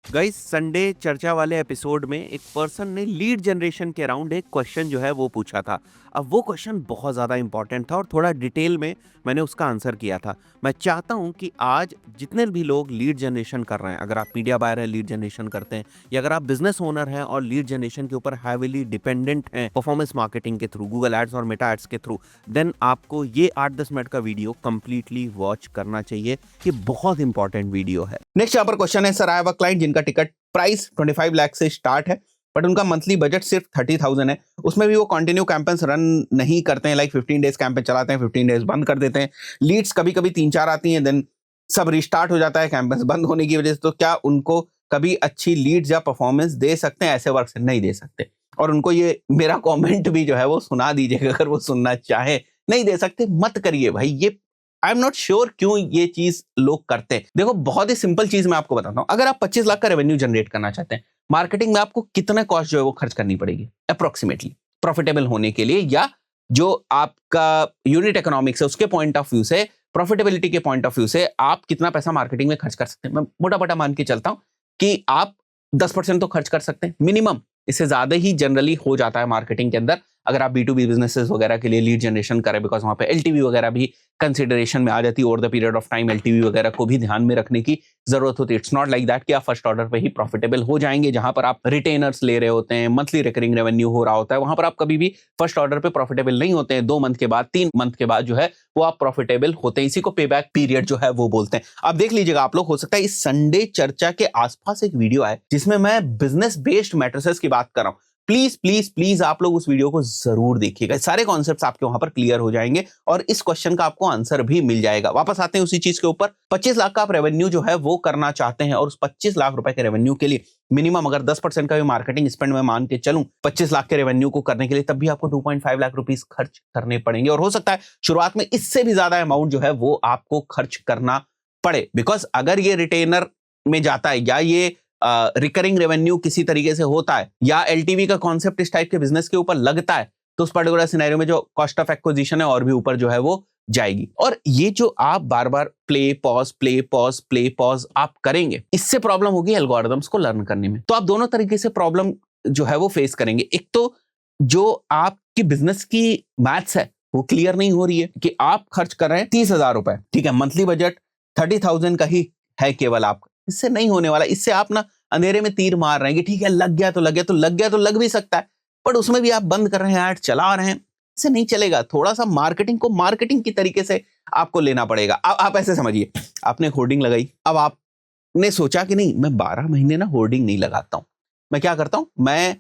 Guys Sunday चर्चा वाले episode में एक पर्सन ने लीड जनरेशन के अराउंड एक क्वेश्चन जो है वो पूछा था। अब वो क्वेश्चन बहुत ज़्यादा इंपॉर्टेंट था और थोड़ा डिटेल में मैंने उसका आंसर किया था। मैं चाहता हूँ कि आज जितने भी लोग लीड जनरेशन कर रहे हैं, अगर आप मीडिया बायर है लीड जनरेशन करते हैं, या अगर आप बिजनेस ओनर हैं और लीड जनरेशन के ऊपर हैवीली डिपेंडेंट हैं परफॉर्मेंस मार्केटिंग के थ्रू, गूगल एड्स और मेटा एड्स के थ्रू, देन आपको ये 8-10 मिनट का वीडियो कंप्लीटली वॉच करना चाहिए। ये बहुत इंपॉर्टेंट वीडियो है। नेक्स्ट यहाँ पर क्वेश्चन है, sir I have a client जिनका टिकट प्राइस 25 लाख से स्टार्ट है, बट उनका मंथली बजट सिर्फ 30,000 है। उसमें भी वो कंटिन्यू कैंपेन्स रन नहीं करते हैं, लाइक 15 डेज कैंपेन चलाते हैं, 15 डेज बंद कर देते हैं। लीड्स कभी कभी 3-4 आती हैं, देन सब रिस्टार्ट हो जाता है कैंपेन्स बंद होने की वजह से। तो क्या उनको कभी अच्छी लीड्स या परफॉर्मेंस दे सकते हैं? ऐसे वर्क से नहीं दे सकते। और उनको ये मेरा कॉमेंट भी जो है वो सुना दीजिएगा अगर वो सुनना चाहे। नहीं दे सकते मत करिए भाई, ये आई एम नॉट श्योर क्यों ये चीज लोग करते हैं। देखो बहुत ही सिंपल चीज मैं आपको बताता हूं, अगर आप 25 लाख का रेवेन्यू जनरेट करना चाहते हैं, मार्केटिंग में आपको कितना कॉस्ट जो है वो खर्च करनी पड़ेगी अप्रोक्सीमेटली प्रॉफिटेबल होने के लिए, या जो आपका यूनिट इकोनॉमिक्स है उसके पॉइंट ऑफ व्यू से, प्रॉफिटेबिलिटी के पॉइंट ऑफ व्यू से आप कितना पैसा मार्केटिंग में खर्च कर सकते हैं। मैं मोटा मोटा मान के चलता हूं कि आप 10% तो खर्च कर सकते हैं मिनिमम। इससे ज्यादा ही जनरली हो जाता है मार्केटिंग के अंदर, अगर आप B2B बिजनेसेस वगैरह के लिए लीड जनरेशन करें, बिकॉज वहां पे LTV वगैरह भी कंसिडरेशन में आ जाती है। Over the period of time LTV वगैरह को भी ध्यान में रखने की जरूरत होती है। इट्स नॉट लाइक दैट कि आप फर्स्ट ऑर्डर पे ही प्रॉफिटेबल हो जाएंगे, जहां पर आप रिटेनर्स ले रहे होते हैं, मंथली रिकरिंग रेवेन्यू हो रहा होता है, वहां पर आप कभी भी फर्स्ट ऑर्डर पे प्रॉफिटेबल नहीं होते हैं। 2 मंथ के बाद, 3 मंथ के बाद जो है वो आप प्रॉफिटेबल होते हैं। इसी को पे बैक पीरियड जो है वो बोलते हैं। अब देख लीजिएगा आप लोग, हो सकता है इस संडे चर्चा के आसपास एक वीडियो आए जिसमें मैं बिजनेस बेस्ड मैट्रिसेस की बात कर रहा हूं। प्लीज प्लीज प्लीज आप लोग उस वीडियो को जरूर देखिएगा, सारे कॉन्सेप्ट्स आपके वहां पर क्लियर हो जाएंगे और इस क्वेश्चन का आपको आंसर भी मिल जाएगा। वापस आते हैं उसी चीज के ऊपर। 25 लाख का आप रेवेन्यू जो है वो करना चाहते हैं और उस 25 लाख रुपए के रेवेन्यू के लिए मिनिमम अगर 10% का भी मार्केटिंग स्पेंड में मान के चलूं 25 लाख के रेवेन्यू को करने के लिए, तब भी आपको 2.5 लाख रुपीस खर्च करने पड़ेंगे। और हो सकता है शुरुआत में इससे भी ज्यादा अमाउंट जो है वो आपको खर्च करना पड़े, बिकॉज अगर ये रिटेनर में जाता है या ये रिकरिंग रेवेन्यू किसी तरीके से होता है या LTV का कॉन्सेप्ट इस टाइप के बिजनेस के ऊपर लगता है, तो उस पर्टिकुलर सिनेरियो में जो कॉस्ट ऑफ एक्विजिशन है और भी ऊपर जो है वो जाएगी। और ये जो आप बार बार प्ले पॉज आप करेंगे, इससे प्रॉब्लम होगी एल्गोरिथम्स को लर्न करने में। तो आप दोनों तरीके से प्रॉब्लम जो है वो फेस करेंगे। एक तो जो आपकी बिजनेस की मैथ्स है वो क्लियर नहीं हो रही है कि आप खर्च कर रहे हैं 30,000 रुपए, ठीक है, मंथली बजट 30,000 का ही है केवल आपका। इससे नहीं होने वाला। इससे आप ना अंधेरे में तीर मार रहे हैं कि ठीक है लग गया तो लग गया, तो लग गया तो लग भी सकता है, बट उसमें भी आप बंद कर रहे हैं, ऐड चला रहे हैं, इससे नहीं चलेगा। थोड़ा सा मार्केटिंग को मार्केटिंग की तरीके से आपको लेना पड़ेगा। अब आप ऐसे समझिए, आपने होर्डिंग लगाई, अब आपने सोचा कि नहीं मैं 12 महीने ना होर्डिंग नहीं लगाता हूं, मैं क्या करता हूं, मैं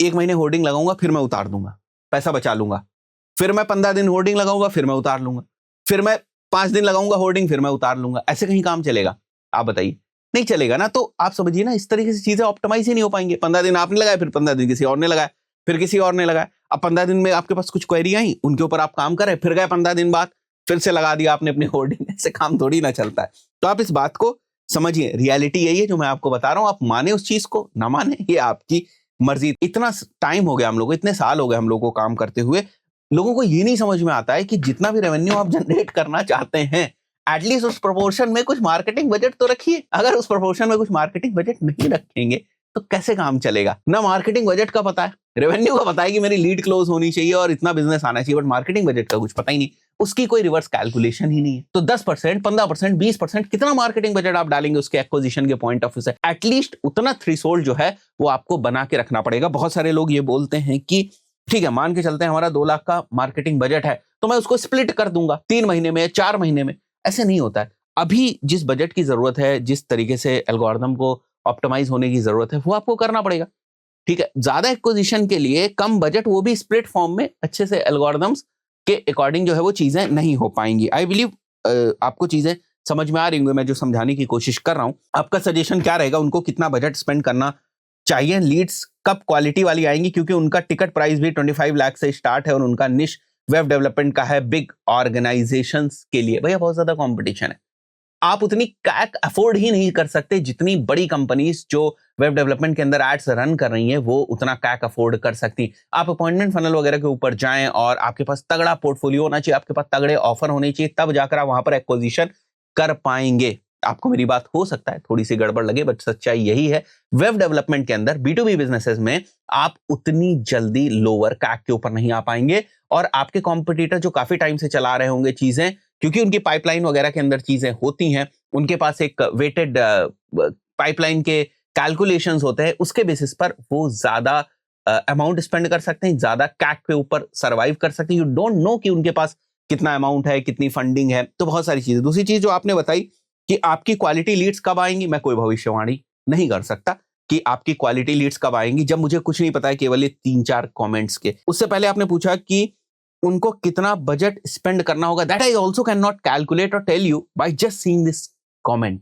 1 महीने होर्डिंग लगाऊंगा फिर मैं उतार दूंगा, पैसा बचा लूंगा। फिर मैं 15 दिन होर्डिंग लगाऊंगा फिर मैं उतार लूंगा। फिर मैं 5 दिन लगाऊंगा होर्डिंग फिर मैं उतार लूंगा। ऐसे कहीं काम चलेगा? आप बताइए, नहीं चलेगा ना। तो आप समझिए ना, इस तरीके से चीजें ऑप्टिमाइज ही नहीं हो पाएंगे। 15 दिन आपने लगाया, फिर 15 दिन किसी और ने लगाया, फिर किसी और ने लगाया। अब 15 दिन में आपके पास कुछ क्वेरी आई, उनके ऊपर आप काम करें, फिर गए 15 दिन बाद फिर से लगा दिया आपने अपनी होर्डिंग। ऐसे काम थोड़ी ना चलता है। तो आप इस बात को समझिए, रियलिटी यही है जो मैं आपको बता रहा हूं। आप माने उस चीज को, ना माने ये आपकी मर्जी। इतना टाइम हो गया हम लोग को, इतने साल हो गए हम लोग को काम करते हुए, लोगों को ये नहीं समझ में आता है कि जितना भी रेवेन्यू आप जनरेट करना चाहते हैं, एटलीस्ट उस प्रोपोर्शन में कुछ मार्केटिंग बजट तो रखिए। अगर उस प्रोपोर्शन में कुछ मार्केटिंग बजट नहीं रखेंगे तो कैसे काम चलेगा? ना मार्केटिंग बजट का पता है, रेवेन्यू का पता है कि मेरी लीड क्लोज होनी चाहिए और इतना बिजनेस आना चाहिए, बट मार्केटिंग बजट का कुछ पता ही नहीं, उसकी कोई रिवर्स कैलकुलेशन ही नहीं है। तो 10%, 15%, 20% कितना मार्केटिंग बजट आप डालेंगे उसके एक्विजिशन के पॉइंट ऑफ व्यू से? एटलीस्ट उतना थ्रेशोल्ड जो है वो आपको बना के रखना पड़ेगा। बहुत सारे लोग ये बोलते हैं कि ठीक है, मान के चलते हैं हमारा 2 लाख का मार्केटिंग बजट है तो मैं उसको स्प्लिट कर दूंगा 3 महीने में, 4 महीने में। ऐसे नहीं होता है। अभी जिस बजट की जरूरत है, जिस तरीके से एल्गोरिथम को ऑप्टिमाइज होने की जरूरत है, वो आपको करना पड़ेगा। ठीक है, ज्यादा एक्विजिशन के लिए कम बजट, वो भी स्प्लिट फॉर्म में, अच्छे से एल्गोरिथम्स के अकॉर्डिंग जो है वो चीजें नहीं हो पाएंगी। आई बिलीव आपको चीजें समझ में आ रही होंगी, मैं जो समझाने की कोशिश कर रहा हूं। आपका सजेशन क्या रहेगा, उनको कितना बजट स्पेंड करना चाहिए? लीड्स कब क्वालिटी वाली आएंगी, क्योंकि उनका टिकट प्राइस भी 25 लाख से स्टार्ट है और उनका निश वेब डेवलपमेंट का है बिग ऑर्गेनाइजेशंस के लिए। भैया बहुत ज्यादा कंपटीशन है, आप उतनी कैक अफोर्ड ही नहीं कर सकते जितनी बड़ी कंपनीज जो वेब डेवलपमेंट के अंदर एड्स रन कर रही हैं वो उतना कैक अफोर्ड कर सकती। आप अपॉइंटमेंट फनल वगैरह के ऊपर जाएं और आपके पास तगड़ा पोर्टफोलियो होना चाहिए, आपके पास तगड़े ऑफर होने चाहिए, तब जाकर आप वहां पर एक्विजिशन कर पाएंगे। आपको मेरी बात हो सकता है थोड़ी सी गड़बड़ लगे, बट सच्चाई यही है। वेब डेवलपमेंट के अंदर B2B बिजनेसेस में आप उतनी जल्दी लोअर कैक के ऊपर नहीं आ पाएंगे, और आपके कॉम्पिटिटर जो काफी टाइम से चला रहे होंगे चीजें, क्योंकि उनकी पाइपलाइन वगैरह के अंदर चीजें होती हैं, उनके पास एक वेटेड पाइपलाइन के कैलकुलेशंस होते हैं, उसके बेसिस पर वो ज्यादा अमाउंट स्पेंड कर सकते हैं, ज्यादा कैक के ऊपर सर्वाइव कर सकते हैं। यू डोंट नो कि उनके पास कितना अमाउंट है, कितनी फंडिंग है, तो बहुत सारी चीजें। दूसरी चीज जो आपने बताई कि आपकी क्वालिटी लीड्स कब आएंगी, मैं कोई भविष्यवाणी नहीं कर सकता कि आपकी क्वालिटी लीड्स कब आएंगी, जब मुझे कुछ नहीं पता है केवल ये 3-4 कमेंट्स के। उससे पहले आपने पूछा कि उनको कितना बजट स्पेंड करना होगा, that I also can not calculate और tell you by just seeing this comment.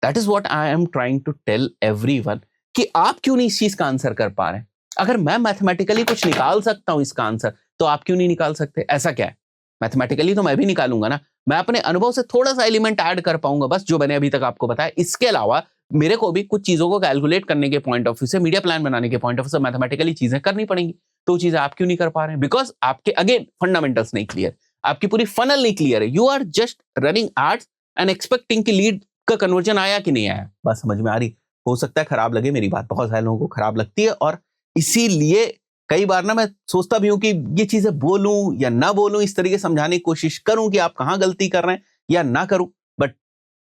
That is what I am trying to tell everyone कि आप क्यों नहीं इस चीज का आंसर कर पा रहे हैं। अगर मैं मैथमेटिकली कुछ निकाल सकता हूं इसका आंसर, तो आप क्यों नहीं निकाल सकते? ऐसा क्या है, मैथमेटिकली तो मैं भी निकालूंगा ना, मैं अपने अनुभव से थोड़ा सा एलिमेंट ऐड कर पाऊंगा, बस जो मैंने अभी तक आपको बताया। इसके अलावा मेरे को भी कुछ चीजों को कैलकुलेट करने के पॉइंट ऑफ व्यू से, मीडिया प्लान बनाने के पॉइंट ऑफ व्यू से मैथमेटिकली चीजें करनी पड़ेंगी। तो चीजें आप क्यों नहीं कर पा रहे हैं? बिकॉज आपके अगेन फंडामेंटल्स नहीं क्लियर, आपकी पूरी फनल नहीं क्लियर है। You are just running ads and expecting कि लीड का कन्वर्जन आया कि नहीं आया। बात समझ में आ रही? हो सकता है खराब लगे मेरी बात, बहुत सारे लोगों को खराब लगती है, और इसीलिए कई बार ना मैं सोचता भी हूं कि ये चीजें बोलूं या ना बोलूं, इस तरीके समझाने की कोशिश करूं कि आप कहां गलती कर रहे हैं या ना करूं, बट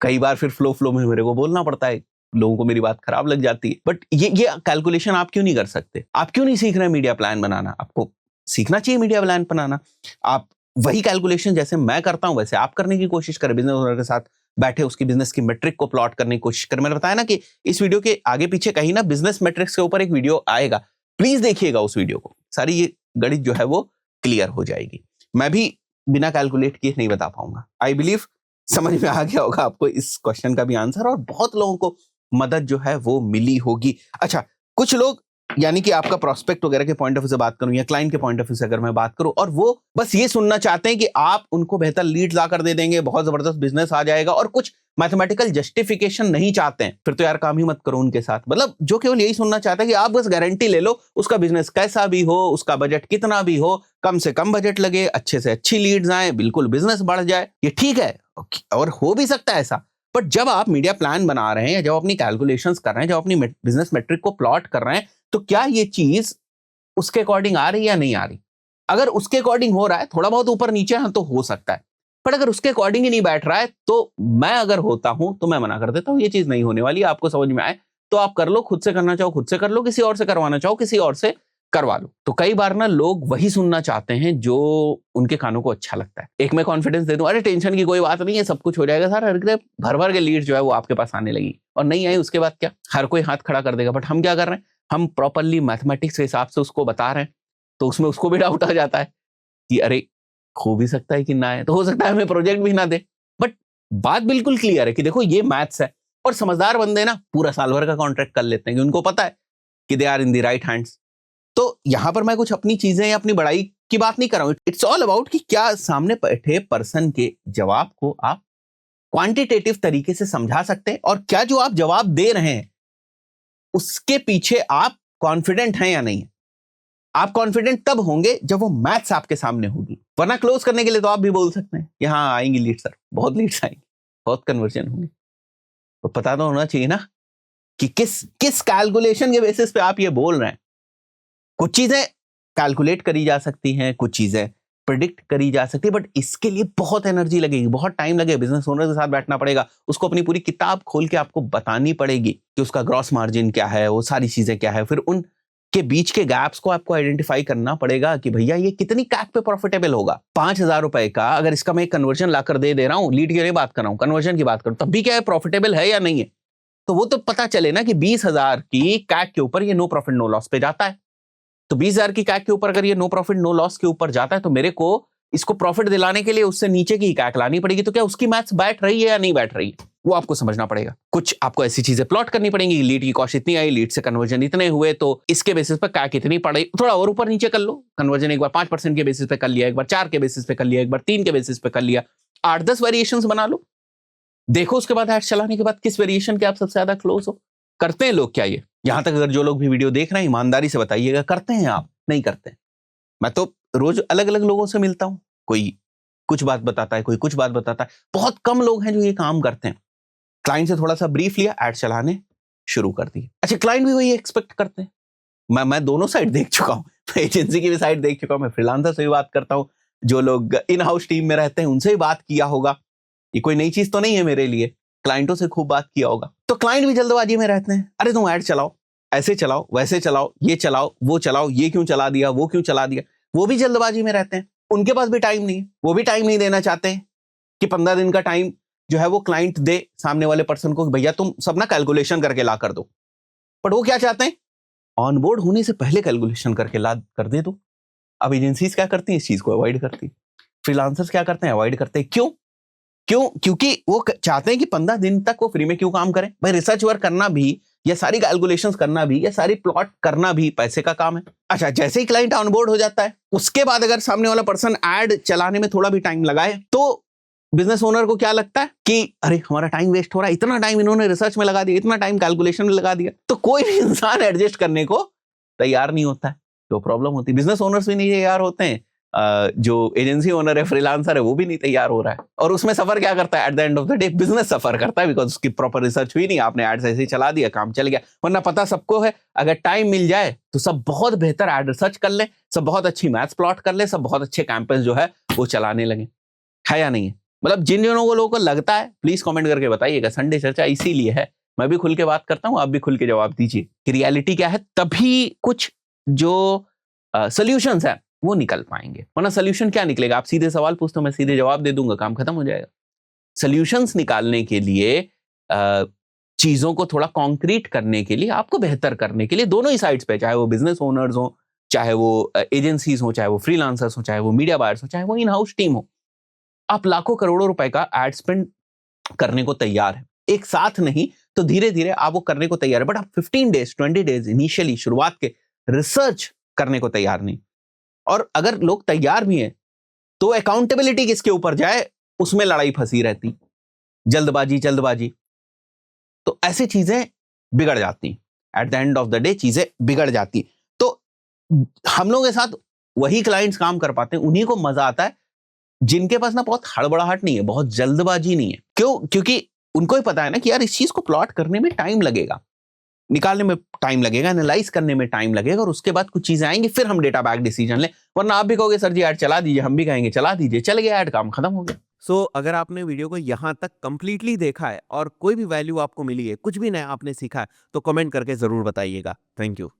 कई बार फिर फ्लो में मेरे को बोलना पड़ता है, लोगों को मेरी बात खराब लग जाती है। बट ये कैलकुलेशन आप क्यों नहीं कर सकते? आप क्यों नहीं सीख रहे मीडिया प्लान बनाना? आपको सीखना चाहिए मीडिया प्लान बनाना। आप वही कैलकुलेशन जैसे मैं करता हूं वैसे आप करने की कोशिश करें, बिजनेस ओनर के साथ बैठे उसकी बिजनेस की मेट्रिक को प्लॉट करने की कोशिश करें। मैंने बताया ना कि इस वीडियो के आगे पीछे कहीं ना बिजनेस मेट्रिक्स के ऊपर एक वीडियो आएगा, प्लीज देखिएगा उस वीडियो को, सारी ये गणित जो है वो क्लियर हो जाएगी। मैं भी बिना कैलकुलेट किए नहीं बता पाऊंगा। आई बिलीव समझ में आ गया होगा आपको इस क्वेश्चन का भी आंसर, और बहुत लोगों को मदद जो है वो मिली होगी। अच्छा, कुछ लोग यानी कि आपका प्रोस्पेक्ट वगैरह के पॉइंट ऑफ व्यू से बात करूं या क्लाइंट के पॉइंट ऑफ व्यू से अगर मैं बात करूं, और वो बस ये सुनना चाहते हैं कि आप उनको बेहतर लीड्स लाकर दे देंगे, बहुत जबरदस्त बिजनेस आ जाएगा, और कुछ मैथमेटिकल जस्टिफिकेशन नहीं चाहते हैं, फिर तो यार काम ही मत करो उनके साथ। मतलब जो केवल यही सुनना चाहता है कि आप बस गारंटी ले लो, उसका बिजनेस कैसा भी हो, उसका बजट कितना भी हो, कम से कम बजट लगे, अच्छे से अच्छी लीड्स आए, बिल्कुल बिजनेस बढ़ जाए, ये ठीक है और हो भी सकता है ऐसा। बट जब आप मीडिया प्लान बना रहे हैं या जब अपनी कैलकुलेशंस कर रहे हैं, जब अपनी बिजनेस मेट्रिक को प्लॉट कर रहे हैं, तो क्या ये चीज उसके अकॉर्डिंग आ रही है या नहीं आ रही? अगर उसके अकॉर्डिंग हो रहा है, थोड़ा बहुत ऊपर नीचे है तो हो सकता है, पर अगर उसके अकॉर्डिंग ही नहीं बैठ रहा है, तो मैं अगर होता हूं तो मैं मना कर देता हूं, ये चीज नहीं होने वाली। आपको समझ में आए तो आप कर लो, खुद से करना चाहो खुद से कर लो, किसी और से करवाना चाहो किसी और से करवा लो। तो कई बार ना लोग वही सुनना चाहते हैं जो उनके कानों को अच्छा लगता है। एक मैं कॉन्फिडेंस दे दूं, अरे टेंशन की कोई बात नहीं है, सब कुछ हो जाएगा सर, भर भर के लीड जो है वो आपके पास आने लगी, और नहीं आई उसके बाद क्या, हर कोई हाथ खड़ा कर देगा। बट हम क्या कर रहे हैं, हम प्रॉपरली मैथमेटिक्स के हिसाब से उसको बता रहे हैं, तो उसमें उसको भी डाउट आ जाता है कि अरे हो भी सकता है कि ना है, तो हो सकता है हमें प्रोजेक्ट भी ना दे। बट बात बिल्कुल क्लियर है कि देखो ये मैथ्स है, और समझदार बंदे ना पूरा साल भर का कॉन्ट्रैक्ट कर लेते हैं कि उनको पता है कि they are in the right hands. तो यहां पर मैं कुछ अपनी चीजें या अपनी बड़ाई की बात नहीं कर रहा हूं, इट्स ऑल अबाउट कि क्या सामने बैठे पर्सन के जवाब को आप क्वांटिटेटिव तरीके से समझा सकते हैं, और क्या जो आप जवाब दे रहे हैं उसके पीछे आप कॉन्फिडेंट हैं या नहीं। आप कॉन्फिडेंट तब होंगे जब वो मैथ्स आपके सामने होगी, वरना क्लोज करने के लिए तो आप भी बोल सकते हैं कि हाँ आएंगी लीड सर, बहुत लीड्स आएंगी, बहुत कन्वर्जन होंगे। तो पता तो होना चाहिए ना कि किस कैलकुलेशन के बेसिस पे आप ये बोल रहे हैं। कुछ चीजें कैलकुलेट करी जा सकती हैं, कुछ चीजें प्रिडिक्ट करी जा सकती है, बट इसके लिए बहुत एनर्जी लगेगी, बहुत टाइम लगेगा, बिजनेस ओनर के साथ बैठना पड़ेगा, उसको अपनी पूरी किताब खोल के आपको बतानी पड़ेगी कि उसका ग्रॉस मार्जिन क्या है, वो सारी चीजें क्या है, फिर उन के बीच के गैप्स को आपको आइडेंटिफाई करना पड़ेगा कि भैया ये कितनी कैक पे प्रॉफिटेबल होगा। 5,000 रुपए का अगर इसका मैं कन्वर्जन लाकर दे रहा हूं, लीड की नहीं बात कर रहा हूं, कन्वर्जन की बात करूं, तब भी क्या है, प्रॉफिटेबल है या नहीं है, तो वो तो पता चले ना कि 20,000 की कैक के ऊपर ये नो प्रॉफिट नो लॉस पे जाता है। तो 20,000 की कैक के ऊपर अगर ये नो प्रॉफिट नो लॉस के ऊपर जाता है, तो मेरे को इसको प्रॉफिट दिलाने के लिए उससे नीचे की कैक लानी पड़ेगी। तो क्या उसकी मैथ्स बैठ रही है या नहीं बैठ रही है, वो आपको समझना पड़ेगा। कुछ आपको ऐसी चीजें प्लॉट करनी पड़ेंगी, लीड की कॉस्ट इतनी आई, लीड से कन्वर्जन इतने हुए, तो इसके बेसिस पर कैक इतनी पड़े, थोड़ा और ऊपर नीचे कर लो, कन्वर्जन एक बार 5% के बेसिस पे कर लिया, एक बार 4 के बेसिस पे कर लिया, एक बार 3 के बेसिस पे कर लिया, 8-10 वेरिएशंस बना लो, देखो उसके बाद एड्स चलाने के बाद किस वेरिएशन के आप सबसे ज्यादा क्लोज हो। करते हैं लोग क्या ये? यहां तक अगर जो लोग भी वीडियो देख रहे हैं ईमानदारी से बताइएगा, करते हैं आप? नहीं करते। मैं तो रोज अलग अलग लोगों से मिलता हूं, कोई कुछ बात बताता है, कोई कुछ बात बताता है, बहुत कम लोग हैं जो ये काम करते हैं। क्लाइंट से थोड़ा सा ब्रीफ लिया, ऐड चलाने शुरू कर दिए। अच्छा, क्लाइंट भी वही एक्सपेक्ट करते हैं। मैं दोनों साइड देख चुका हूँ, एजेंसी की भी साइड देख चुका हूँ, मैं फ्रीलांसर से भी बात करता हूँ, जो लोग इन हाउस टीम में रहते हैं उनसे भी बात किया होगा। ये कोई नई चीज तो नहीं है मेरे लिए, क्लाइंटों से खूब बात किया होगा। तो क्लाइंट भी जल्दबाजी में रहते हैं, अरे तुम ऐड चलाओ, ऐसे चलाओ, वैसे चलाओ, ये चलाओ, वो चलाओ, ये क्यों चला दिया, वो क्यों चला दिया। वो भी जल्दबाजी में रहते हैं, उनके पास भी टाइम नहीं है, वो भी टाइम नहीं देना चाहते हैं कि 15 दिन का टाइम जो है वो क्लाइंट दे सामने वाले पर्सन को, भैया तुम सब ना कैलकुलेशन करके ला कर दो। बट वो क्या चाहते हैं, ऑनबोर्ड होने से पहले कैलकुलेशन करके ला कर दे दो। अब एजेंसीज क्या करती हैं, इस चीज को अवॉइड करती, फ्रीलांसर्स क्या करते हैं, अवॉइड करते हैं। क्यों? क्योंकि वो चाहते हैं कि 15 दिन तक वो फ्री में क्यों काम करें। भाई रिसर्च वर्क करना भी, या सारी कैलकुलेशंस करना भी, या सारी प्लॉट करना भी पैसे का काम है। अच्छा, जैसे ही क्लाइंट ऑनबोर्ड हो जाता है, उसके बाद अगर सामने वाला पर्सन ऐड चलाने में थोड़ा भी टाइम लगाए, तो बिजनेस ओनर को क्या लगता है कि अरे हमारा टाइम वेस्ट हो रहा है, इतना टाइम इन्होंने रिसर्च में लगा दिया, इतना टाइम कैलकुलेशन में लगा दिया। तो कोई भी इंसान एडजस्ट करने को तैयार नहीं होता है, तो प्रॉब्लम होती है। बिजनेस ओनर्स भी नहीं तैयार होते हैं, जो एजेंसी ओनर है, फ्रीलांसर है, वो भी नहीं तैयार हो रहा है। और उसमें सफर क्या करता है, at the end of the day business suffer करता है, बिकॉज उसकी प्रॉपर रिसर्च हुई नहीं, आपने एड्स ऐसे ही चला दिया, काम चल गया। वरना पता सबको है, अगर टाइम मिल जाए तो सब बहुत बेहतर एड रिसर्च कर ले, सब बहुत अच्छी मैथ्स प्लॉट कर ले, सब बहुत अच्छे कैंपस जो है वो चलाने लगे। है या नहीं है? मतलब जिन लोगों को लगता है, प्लीज कमेंट करके बताइएगा। संडे चर्चा इसीलिए है, मैं भी खुल के बात करता हूं, आप भी खुल के जवाब दीजिए कि रियलिटी क्या है, तभी कुछ जो सोल्यूशंस है वो निकल पाएंगे। वरना सोल्यूशन क्या निकलेगा, आप सीधे सवाल पूछते हो, मैं सीधे जवाब दे दूंगा, काम खत्म हो जाएगा। सोल्यूशंस निकालने के लिए, चीजों को थोड़ा कॉन्क्रीट करने के लिए, आपको बेहतर करने के लिए, दोनों ही साइड्स पे, चाहे वो बिजनेस ओनर्स हो, चाहे वो एजेंसीज हो, चाहे वो फ्रीलांसर्स हो, चाहे वो मीडिया बायर्स हो, चाहे वो इन हाउस टीम हो, आप लाखों करोड़ों रुपए का एड स्पेंड करने को तैयार है। एक साथ नहीं तो धीरे धीरे आप वो करने को तैयार है, बट आप 15 डेज 20 डेज इनिशियली शुरुआत के रिसर्च करने को तैयार नहीं। और अगर लोग तैयार भी हैं तो अकाउंटेबिलिटी किसके ऊपर जाए, उसमें लड़ाई फंसी रहती, जल्दबाजी जल्दबाजी, तो ऐसी चीजें बिगड़ जाती। Eight the end of the day चीजें बिगड़ जाती। तो हम लोगों के साथ वही क्लाइंट्स काम कर पाते हैं, उन्हीं को मजा आता है जिनके पास ना बहुत हड़बड़ाहट नहीं है, बहुत जल्दबाजी नहीं है। क्यों? क्योंकि उनको ही पता है ना कि यार इस चीज को प्लॉट करने में टाइम लगेगा, निकालने में टाइम लगेगा, एनालाइज करने में टाइम लगेगा, और उसके बाद कुछ चीजें आएंगी, फिर हम डेटा बैक डिसीजन लें। वरना आप भी कहोगे सर जी ऐड चला दीजिए, हम भी कहेंगे चला दीजिए, चल गया ऐड, काम खत्म हो गया। सो अगर आपने वीडियो को यहाँ तक कंप्लीटली देखा है और कोई भी वैल्यू आपको मिली है, कुछ भी नया आपने सीखा है, तो कमेंट करके जरूर बताइएगा। Thank you.